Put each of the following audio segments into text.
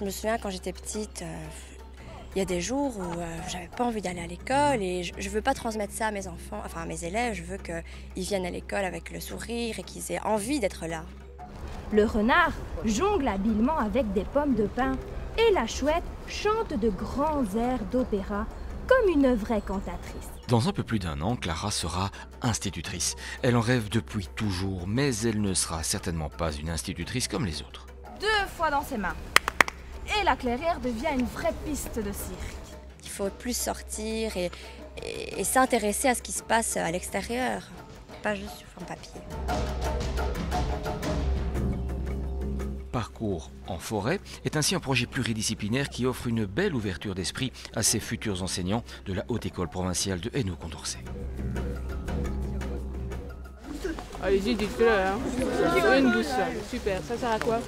Je me souviens quand j'étais petite, il y a des jours où j'avais pas envie d'aller à l'école et je veux pas transmettre ça à mes enfants, enfin à mes élèves. Je veux qu'ils viennent à l'école avec le sourire et qu'ils aient envie d'être là. Le renard jongle habilement avec des pommes de pin et la chouette chante de grands airs d'opéra comme une vraie cantatrice. Dans un peu plus d'1 an, Clara sera institutrice. Elle en rêve depuis toujours, mais elle ne sera certainement pas une institutrice comme les autres. 2 fois dans ses mains. Et la clairière devient une vraie piste de cirque. Il faut plus sortir et s'intéresser à ce qui se passe à l'extérieur, pas juste sur un papier. Parcours en forêt est ainsi un projet pluridisciplinaire qui offre une belle ouverture d'esprit à ces futurs enseignants de la Haute École provinciale de Hainaut-Condorcet. Allez-y, dites-le, hein. Une douce, super. Ça sert à quoi?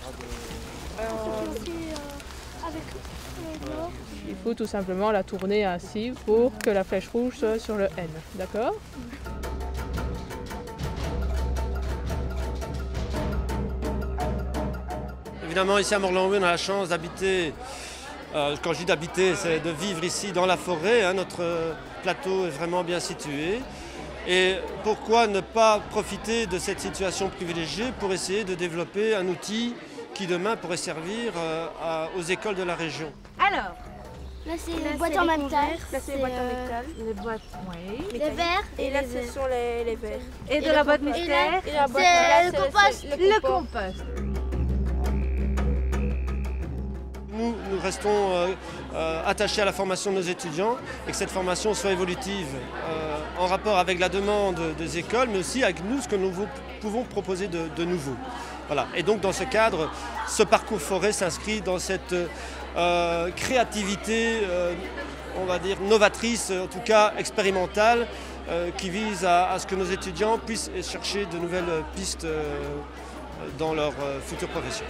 Il faut tout simplement la tourner ainsi pour que la flèche rouge soit sur le N, d'accord? Évidemment, ici à Morlanlouis, on a la chance d'habiter, quand je dis d'habiter, c'est de vivre ici dans la forêt. Hein, notre plateau est vraiment bien situé. Et pourquoi ne pas profiter de cette situation privilégiée pour essayer de développer un outil qui demain pourrait servir aux écoles de la région. Alors, là c'est les boîtes en métal. Là c'est les boîtes en métal. les boîtes, oui. Les verres. Et là ce sont les verres. Et de la boîte mystère, C'est le compost. le compost. Nous restons attachés à la formation de nos étudiants et que cette formation soit évolutive en rapport avec la demande des écoles, mais aussi avec nous, ce que nous pouvons proposer de nouveau. Voilà. Et donc dans ce cadre, ce parcours forêt s'inscrit dans cette créativité, on va dire novatrice, en tout cas expérimentale, qui vise à ce que nos étudiants puissent chercher de nouvelles pistes dans leur future profession.